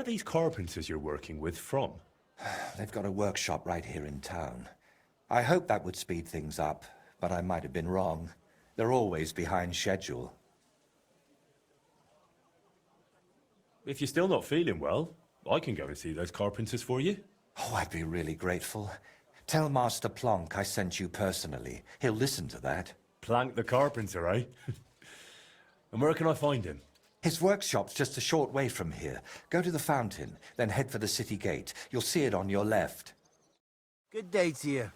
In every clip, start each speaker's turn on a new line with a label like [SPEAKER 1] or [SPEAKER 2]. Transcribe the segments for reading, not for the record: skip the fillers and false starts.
[SPEAKER 1] these carpenters you're working with from?
[SPEAKER 2] They've got a workshop right here in town. I hoped that would speed things up, but I might have been wrong. They're always behind schedule.
[SPEAKER 1] If you're still not feeling well, I can go and see those carpenters for you.
[SPEAKER 2] Oh, I'd be really grateful. Tell Master Plonk I sent you personally. He'll listen to that.
[SPEAKER 1] Plank the carpenter, eh? And where can I find him?
[SPEAKER 2] His workshop's just a short way from here. Go to the fountain, then head for the city gate. You'll see it on your left.
[SPEAKER 3] Good day to you.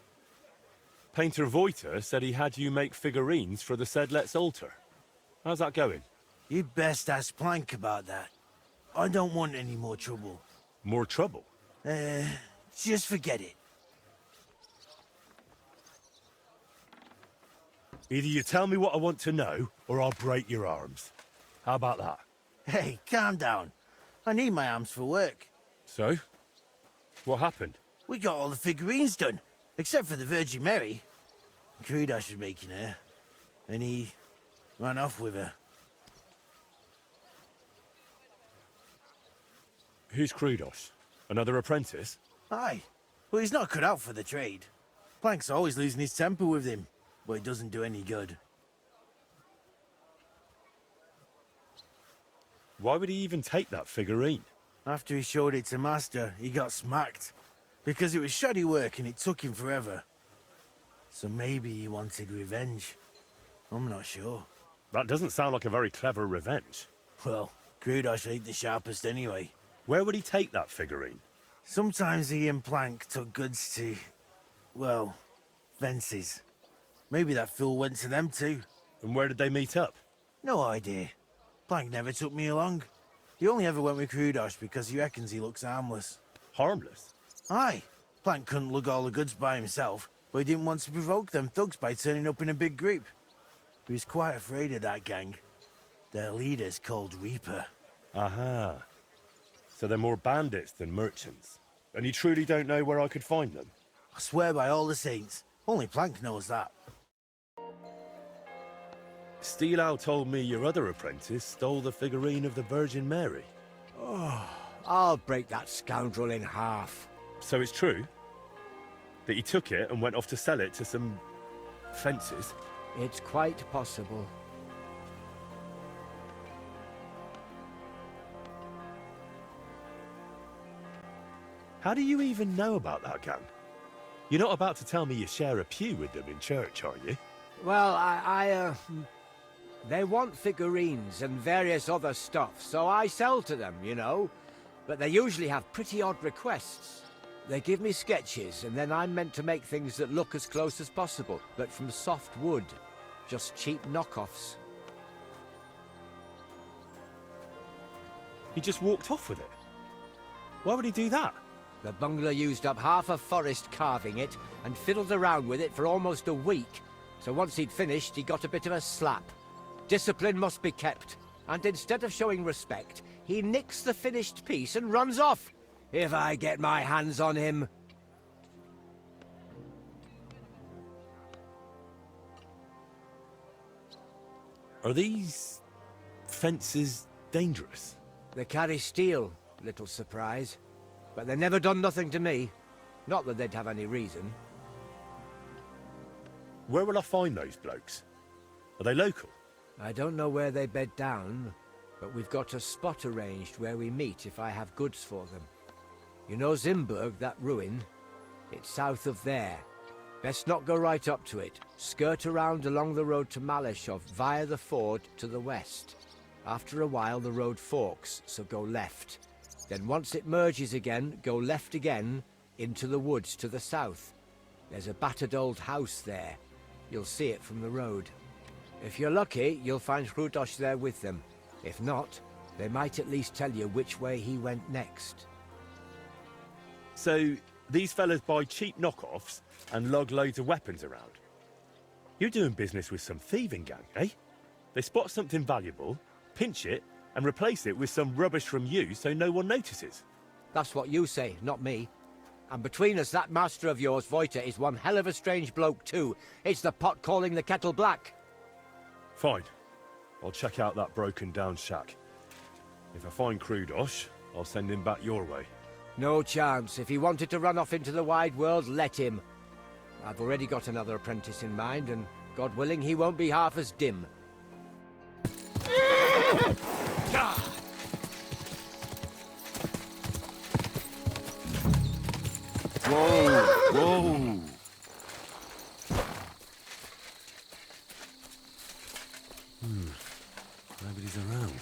[SPEAKER 1] Painter Voiter said he had you make figurines for the Sedlet's altar. How's that going?
[SPEAKER 3] You'd best ask Plank about that. I don't want any more trouble.
[SPEAKER 1] More trouble?
[SPEAKER 3] Just forget it.
[SPEAKER 1] Either you tell me what I want to know, or I'll break your arms. How about that?
[SPEAKER 3] Hey, calm down. I need my arms for work.
[SPEAKER 1] So? What happened?
[SPEAKER 3] We got all the figurines done, except for the Virgin Mary. Krudash was making her, and he ran off with her.
[SPEAKER 1] Who's Krudos? Another apprentice?
[SPEAKER 3] Aye. Well, he's not cut out for the trade. Plank's always losing his temper with him, but it doesn't do any good.
[SPEAKER 1] Why would he even take that figurine?
[SPEAKER 3] After he showed it to Master, he got smacked. Because it was shoddy work and it took him forever. So maybe he wanted revenge. I'm not sure.
[SPEAKER 1] That doesn't sound like a very clever revenge.
[SPEAKER 3] Well, Krudosh ain't the sharpest anyway.
[SPEAKER 1] Where would he take that figurine?
[SPEAKER 3] Sometimes he and Plank took goods to, well, fences. Maybe that fool went to them too.
[SPEAKER 1] And where did they meet up?
[SPEAKER 3] No idea. Plank never took me along. He only ever went with Krudosh because he reckons he looks harmless.
[SPEAKER 1] Harmless?
[SPEAKER 3] Aye. Plank couldn't lug all the goods by himself, but he didn't want to provoke them thugs by turning up in a big group. He was quite afraid of that gang. Their leader's called Reaper.
[SPEAKER 1] Aha. So they're more bandits than merchants. And you truly don't know where I could find them?
[SPEAKER 3] I swear by all the saints. Only Plank knows that.
[SPEAKER 1] Steelow told me your other apprentice stole the figurine of the Virgin Mary.
[SPEAKER 4] Oh, I'll break that scoundrel in half.
[SPEAKER 1] So it's true? That he took it and went off to sell it to some fences?
[SPEAKER 4] It's quite possible.
[SPEAKER 1] How do you even know about that gang? You're not about to tell me you share a pew with them in church, are you?
[SPEAKER 4] Well, they want figurines and various other stuff, so I sell to them, you know. But they usually have pretty odd requests. They give me sketches, and then I'm meant to make things that look as close as possible, but from soft wood. Just cheap knockoffs.
[SPEAKER 1] He just walked off with it. Why would he do that?
[SPEAKER 4] The bungler used up half a forest carving it, and fiddled around with it for almost a week. So once he'd finished, he got a bit of a slap. Discipline must be kept, and instead of showing respect, he nicks the finished piece and runs off. If I get my hands on him...
[SPEAKER 1] Are these fences dangerous?
[SPEAKER 4] They carry steel, little surprise. But they never done nothing to me. Not that they'd have any reason.
[SPEAKER 1] Where will I find those blokes? Are they local?
[SPEAKER 4] I don't know where they bed down, but we've got a spot arranged where we meet if I have goods for them. You know Zimburg, that ruin? It's south of there. Best not go right up to it. Skirt around along the road to Malashov via the ford to the west. After a while the road forks, so go left. Then once it merges again, go left again, into the woods to the south. There's a battered old house there. You'll see it from the road. If you're lucky, you'll find Hrudosh there with them. If not, they might at least tell you which way he went next.
[SPEAKER 1] So, these fellas buy cheap knockoffs and lug loads of weapons around. You're doing business with some thieving gang, eh? They spot something valuable, pinch it, and replace it with some rubbish from you so no one notices.
[SPEAKER 4] That's what you say, not me. And between us, that master of yours, Voiter, is one hell of a strange bloke too. It's the pot calling the kettle black.
[SPEAKER 1] Fine. I'll check out that broken down shack. If I find Krudosh, I'll send him back your way.
[SPEAKER 4] No chance. If he wanted to run off into the wide world, let him. I've already got another apprentice in mind, and God willing, he won't be half as dim.
[SPEAKER 1] Whoa! Whoa! Nobody's around.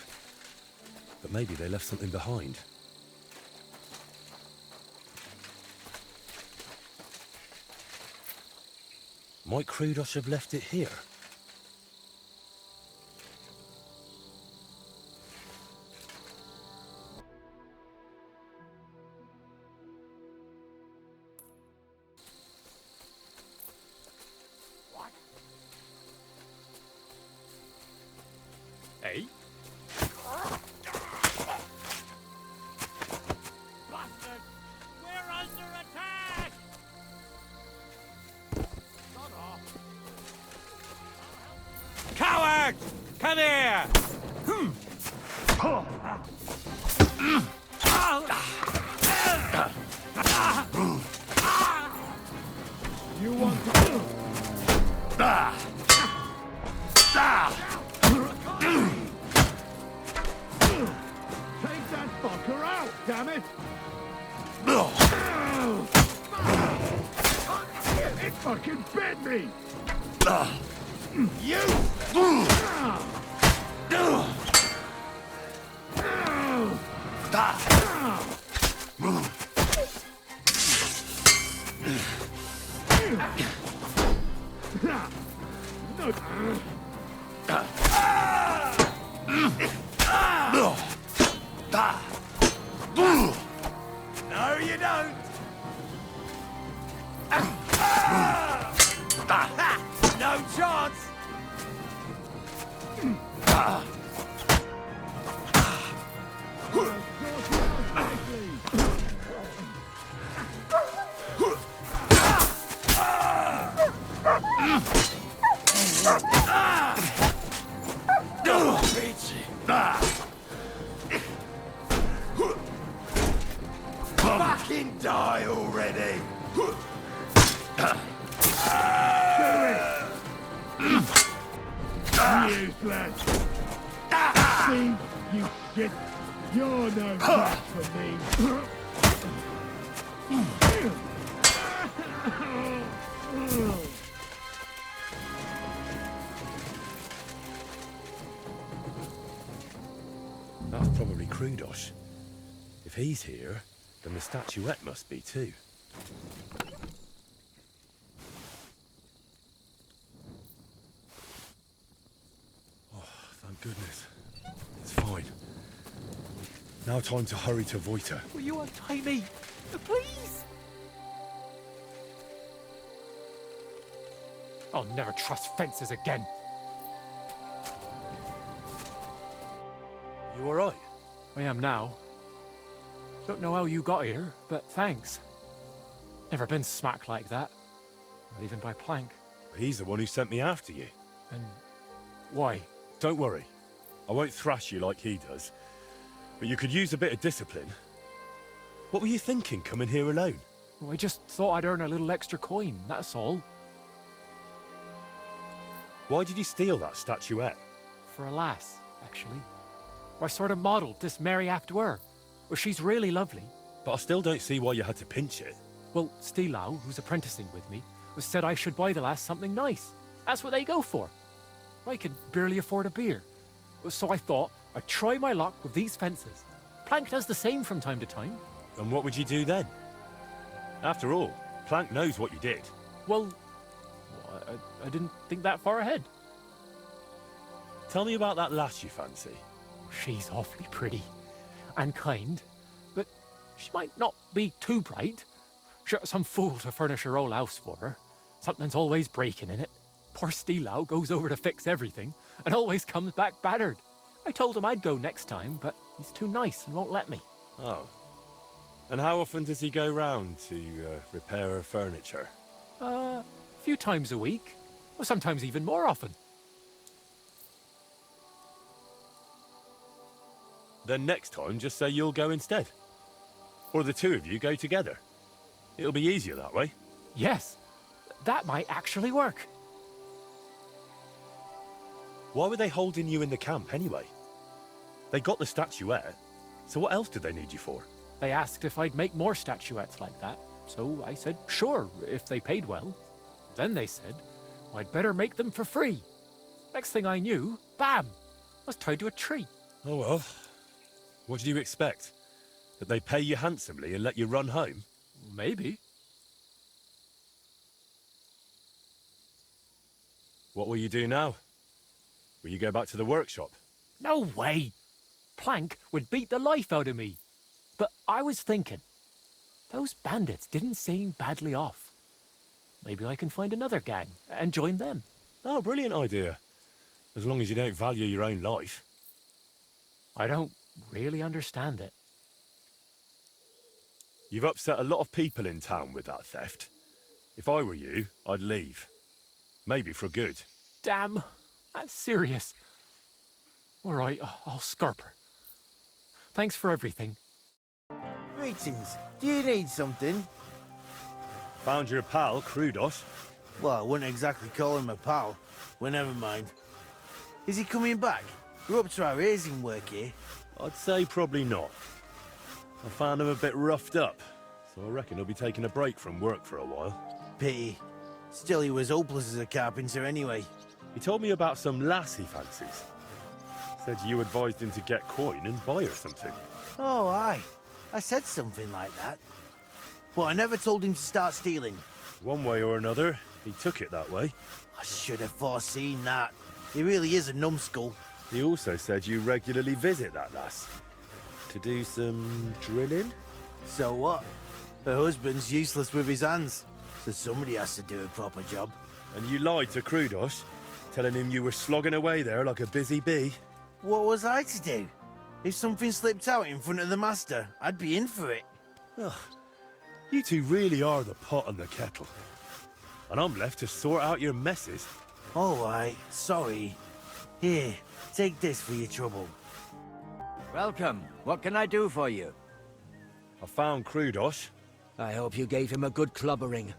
[SPEAKER 1] But maybe they left something behind. Might Krudos have left it here? Hey?
[SPEAKER 5] Bastard! We're under attack! Shut off. Coward! Come here! You want to... Take that fucker out, damn it! It fucking bit me! You! No, you don't! No chance! Fucking die already! Useless! See, you shit! You're no match for me!
[SPEAKER 1] That's probably Krudos. If he's here, then the statuette must be too. Oh, thank goodness. It's fine. Now time to hurry to Voita.
[SPEAKER 5] Will you untie me? Please! I'll never trust fences again.
[SPEAKER 1] You alright?
[SPEAKER 5] I am now. Don't know how you got here, but thanks. Never been smacked like that. Not even by Plank.
[SPEAKER 1] He's the one who sent me after you.
[SPEAKER 5] And why?
[SPEAKER 1] Don't worry. I won't thrash you like he does. But you could use a bit of discipline. What were you thinking, coming here alone?
[SPEAKER 5] Well, I just thought I'd earn a little extra coin, that's all.
[SPEAKER 1] Why did you steal that statuette?
[SPEAKER 5] For a lass, actually. I sort of modelled this Mary after her. Well, she's really lovely.
[SPEAKER 1] But I still don't see why you had to pinch it.
[SPEAKER 5] Well, Stilau, who's apprenticing with me, said I should buy the lass something nice. That's what they go for. I can barely afford a beer. So I thought I'd try my luck with these fences. Plank does the same from time to time.
[SPEAKER 1] And what would you do then? After all, Plank knows what you did.
[SPEAKER 5] Well, I didn't think that far ahead.
[SPEAKER 1] Tell me about that lass you fancy.
[SPEAKER 5] She's awfully pretty and kind, but she might not be too bright. She got some fool to furnish her old house for her. Something's always breaking in it. Poor Stilau goes over to fix everything and always comes back battered. I told him I'd go next time, but he's too nice and won't let me.
[SPEAKER 1] Oh. And how often does he go round to repair her furniture?
[SPEAKER 5] A few times a week, or sometimes even more often.
[SPEAKER 1] Then next time, just say you'll go instead. Or the two of you go together. It'll be easier that way.
[SPEAKER 5] Yes, that might actually work.
[SPEAKER 1] Why were they holding you in the camp anyway? They got the statuette, so what else did they need you for?
[SPEAKER 5] They asked if I'd make more statuettes like that, so I said sure, if they paid well. Then they said I'd better make them for free. Next thing I knew, bam, I was tied to a tree.
[SPEAKER 1] Oh well. What did you expect? That they pay you handsomely and let you run home?
[SPEAKER 5] Maybe.
[SPEAKER 1] What will you do now? Will you go back to the workshop?
[SPEAKER 5] No way! Plank would beat the life out of me. But I was thinking, those bandits didn't seem badly off. Maybe I can find another gang and join them.
[SPEAKER 1] Oh, brilliant idea. As long as you don't value your own life.
[SPEAKER 5] I don't really understand it.
[SPEAKER 1] You've upset a lot of people in town with that theft. If I were you, I'd leave. Maybe for good.
[SPEAKER 5] Damn, that's serious. All right, I'll scarp her. Thanks for everything.
[SPEAKER 3] Greetings. Do you need something?
[SPEAKER 1] Found your pal, Krudos.
[SPEAKER 3] Well, I wouldn't exactly call him a pal. Well, never mind. Is he coming back? We're up to our ears in work here.
[SPEAKER 1] I'd say probably not. I found him a bit roughed up, so I reckon he'll be taking a break from work for a while.
[SPEAKER 3] Pity. Still, he was hopeless as a carpenter anyway.
[SPEAKER 1] He told me about some lass he fancies. Said you advised him to get coin and buy her something.
[SPEAKER 3] Oh, aye. I said something like that. But I never told him to start stealing.
[SPEAKER 1] One way or another, he took it that way.
[SPEAKER 3] I should have foreseen that. He really is a numbskull.
[SPEAKER 1] He also said you regularly visit that lass. To do some drilling?
[SPEAKER 3] So what? Her husband's useless with his hands. So somebody has to do a proper job.
[SPEAKER 1] And you lied to Krudos, telling him you were slogging away there like a busy bee.
[SPEAKER 3] What was I to do? If something slipped out in front of the master, I'd be in for it.
[SPEAKER 1] Ugh. You two really are the pot and the kettle. And I'm left to sort out your messes.
[SPEAKER 3] All right, sorry. Here, take this for your trouble.
[SPEAKER 4] Welcome. What can I do for you?
[SPEAKER 1] I found Krudos.
[SPEAKER 4] I hope you gave him a good clubbering.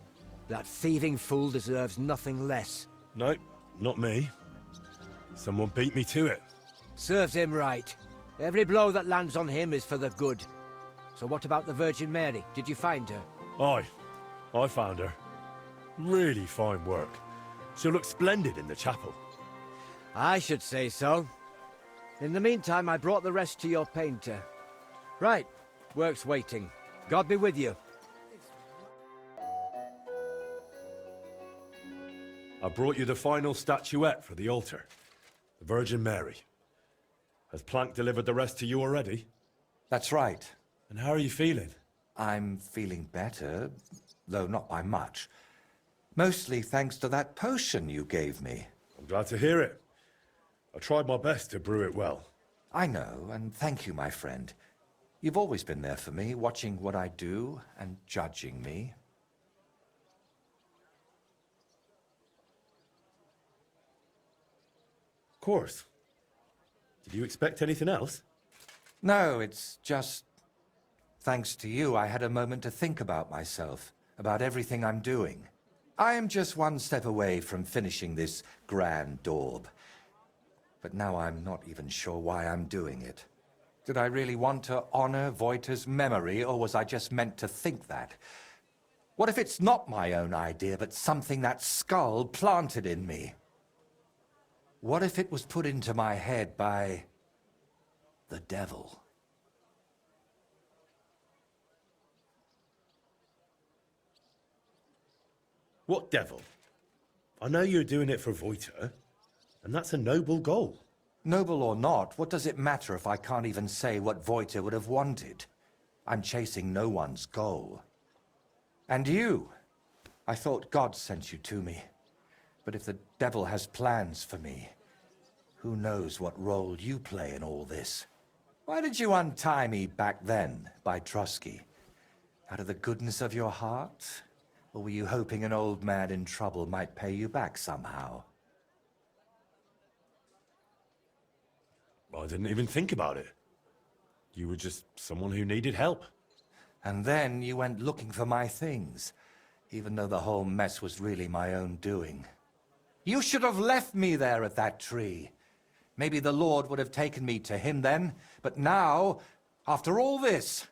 [SPEAKER 4] That thieving fool deserves nothing less.
[SPEAKER 1] No, not me. Someone beat me to it.
[SPEAKER 4] Serves him right. Every blow that lands on him is for the good. So what about the Virgin Mary? Did you find her?
[SPEAKER 1] Aye, I found her. Really fine work. She'll look splendid in the chapel.
[SPEAKER 4] I should say so. In the meantime, I brought the rest to your painter. Right, work's waiting. God be with you.
[SPEAKER 1] I brought you the final statuette for the altar. The Virgin Mary. Has Plank delivered the rest to you already?
[SPEAKER 2] That's right.
[SPEAKER 1] And how are you feeling?
[SPEAKER 2] I'm feeling better, though not by much. Mostly thanks to that potion you gave me.
[SPEAKER 1] I'm glad to hear it. I tried my best to brew it well.
[SPEAKER 2] I know, and thank you, my friend. You've always been there for me, watching what I do and judging me.
[SPEAKER 1] Of course. Did you expect anything else?
[SPEAKER 2] No, it's just... Thanks to you, I had a moment to think about myself, about everything I'm doing. I am just one step away from finishing this grand daub. But now I'm not even sure why I'm doing it. Did I really want to honor Voita's memory, or was I just meant to think that? What if it's not my own idea, but something that skull planted in me? What if it was put into my head by... the devil?
[SPEAKER 1] What devil? I know you're doing it for Voita, and that's a noble goal.
[SPEAKER 2] Noble or not, what does it matter if I can't even say what Voita would have wanted? I'm chasing no one's goal. And you? I thought God sent you to me. But if the devil has plans for me, who knows what role you play in all this? Why did you untie me back then by Trusky? Out of the goodness of your heart? Or were you hoping an old man in trouble might pay you back somehow?
[SPEAKER 1] I didn't even think about it. You were just someone who needed help.
[SPEAKER 2] And then you went looking for my things, even though the whole mess was really my own doing. You should have left me there at that tree. Maybe the Lord would have taken me to him then, but now, after all this,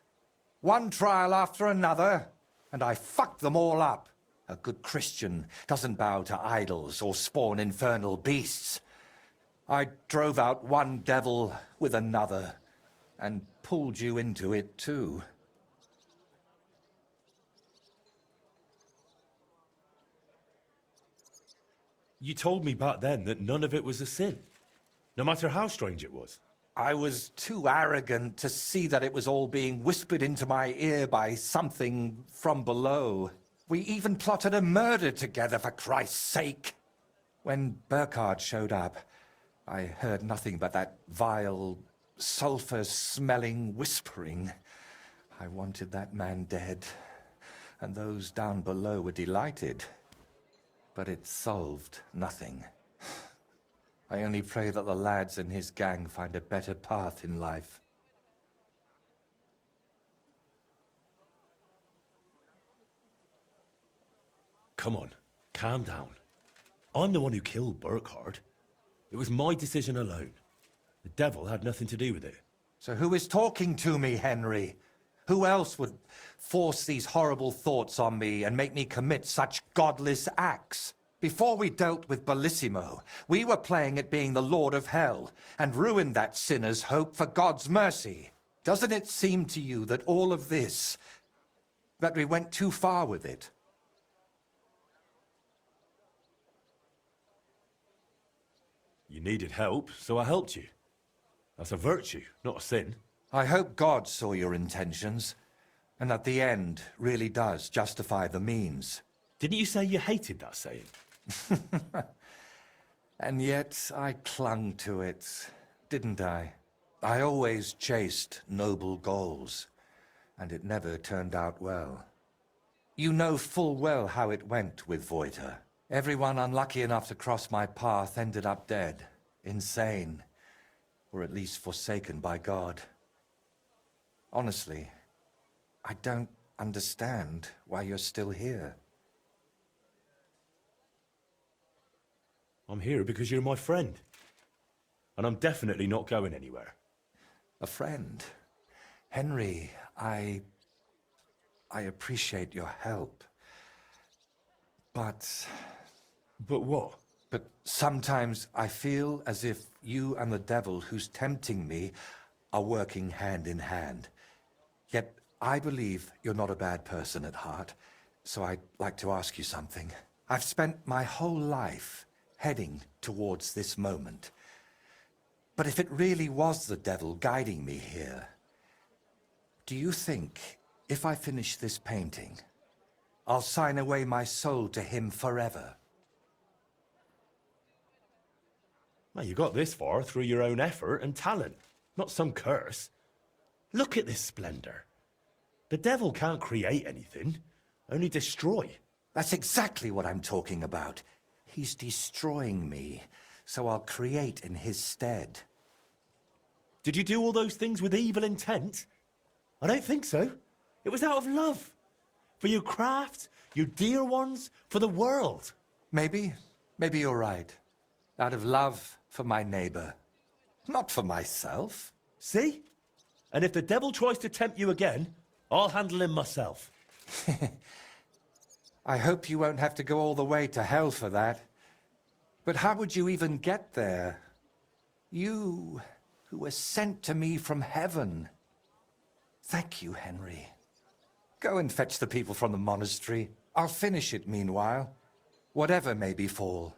[SPEAKER 2] one trial after another, and I fucked them all up. A good Christian doesn't bow to idols or spawn infernal beasts. I drove out one devil with another, and pulled you into it too.
[SPEAKER 1] You told me back then that none of it was a sin, no matter how strange it was.
[SPEAKER 2] I was too arrogant to see that it was all being whispered into my ear by something from below. We even plotted a murder together, for Christ's sake. When Burkhard showed up, I heard nothing but that vile, sulfur-smelling whispering. I wanted that man dead, and those down below were delighted. But it solved nothing. I only pray that the lads and his gang find a better path in life.
[SPEAKER 1] Come on, calm down. I'm the one who killed Burkhard. It was my decision alone. The devil had nothing to do with it.
[SPEAKER 2] So who is talking to me, Henry? Who else would force these horrible thoughts on me and make me commit such godless acts? Before we dealt with Bellissimo, we were playing at being the Lord of Hell and ruined that sinner's hope for God's mercy. Doesn't it seem to you that all of this, that we went too far with it?
[SPEAKER 1] You needed help, so I helped you. That's a virtue, not a sin.
[SPEAKER 2] I hope God saw your intentions, and that the end really does justify the means.
[SPEAKER 1] Didn't you say you hated that saying?
[SPEAKER 2] And yet I clung to it, didn't I? I always chased noble goals, and it never turned out well. You know full well how it went with Voiter. Everyone unlucky enough to cross my path ended up dead, insane, or at least forsaken by God. Honestly, I don't understand why you're still here.
[SPEAKER 1] I'm here because you're my friend. And I'm definitely not going anywhere.
[SPEAKER 2] A friend? Henry, I appreciate your help. But
[SPEAKER 1] what?
[SPEAKER 2] But sometimes I feel as if you and the devil who's tempting me are working hand in hand. Yet I believe you're not a bad person at heart, so I'd like to ask you something. I've spent my whole life heading towards this moment. But if it really was the devil guiding me here, do you think if I finish this painting, I'll sign away my soul to him forever?
[SPEAKER 1] Well, you got this far through your own effort and talent, not some curse. Look at this splendor. The devil can't create anything, only destroy.
[SPEAKER 2] That's exactly what I'm talking about. He's destroying me, so I'll create in his stead.
[SPEAKER 1] Did you do all those things with evil intent? I don't think so. It was out of love. For your craft, your dear ones, for the world.
[SPEAKER 2] Maybe you're right. Out of love for my neighbor, not for myself.
[SPEAKER 1] See? And if the devil tries to tempt you again, I'll handle him myself.
[SPEAKER 2] I hope you won't have to go all the way to hell for that. But how would you even get there? You, who were sent to me from heaven. Thank you, Henry. Go and fetch the people from the monastery. I'll finish it meanwhile, whatever may befall.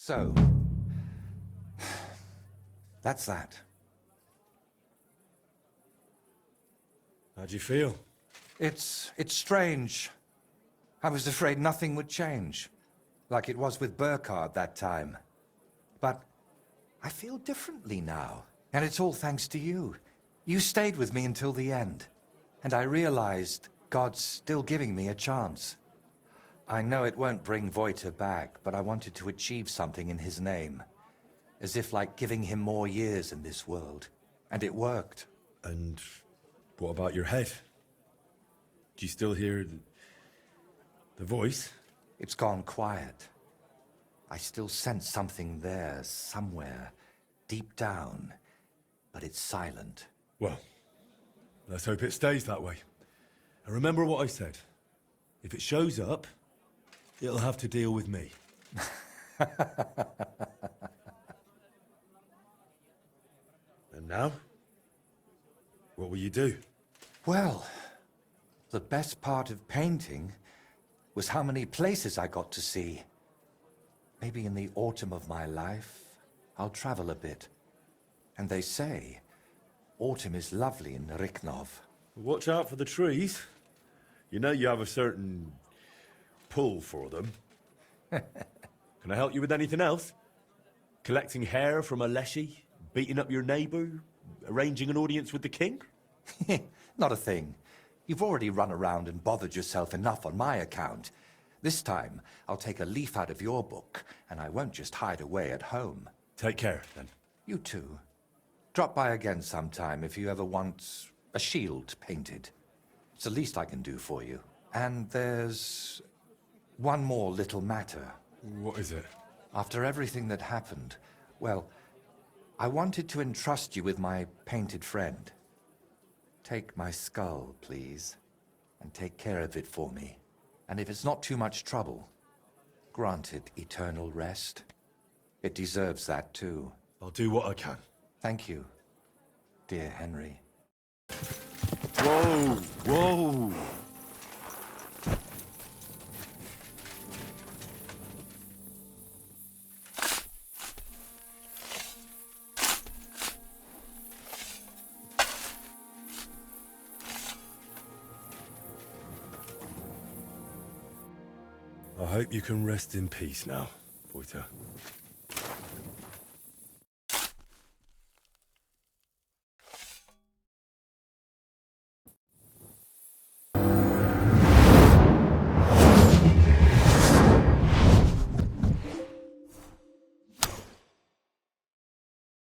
[SPEAKER 2] So, that's that.
[SPEAKER 1] How'd you feel?
[SPEAKER 2] It's strange. I was afraid nothing would change, like it was with Burkhard that time. But I feel differently now, and it's all thanks to you. You stayed with me until the end, and I realized God's still giving me a chance. I know it won't bring Voita back, but I wanted to achieve something in his name. As if like giving him more years in this world. And it worked.
[SPEAKER 1] And what about your head? Do you still hear the voice?
[SPEAKER 2] It's gone quiet. I still sense something there, somewhere, deep down. But it's silent.
[SPEAKER 1] Well, let's hope it stays that way. And remember what I said. If it shows up, it'll have to deal with me. And now? What will you do?
[SPEAKER 2] Well, the best part of painting was how many places I got to see. Maybe in the autumn of my life, I'll travel a bit. And they say, autumn is lovely in Riknov.
[SPEAKER 1] Watch out for the trees. You know you have a certain pull for them. Can I help you with anything else? Collecting hair from a leshy? Beating up your neighbour? Arranging an audience with the king?
[SPEAKER 2] Not a thing. You've already run around and bothered yourself enough on my account. This time, I'll take a leaf out of your book, and I won't just hide away at home.
[SPEAKER 1] Take care, then.
[SPEAKER 2] You too. Drop by again sometime if you ever want a shield painted. It's the least I can do for you. And there's one more little matter.
[SPEAKER 1] What is it?
[SPEAKER 2] After everything that happened, well, I wanted to entrust you with my painted friend. Take my skull, please, and take care of it for me. And if it's not too much trouble, grant it eternal rest. It deserves that too.
[SPEAKER 1] I'll do what I can.
[SPEAKER 2] Thank you, dear Henry.
[SPEAKER 1] Whoa! Whoa! I hope you can rest in peace now, Voita.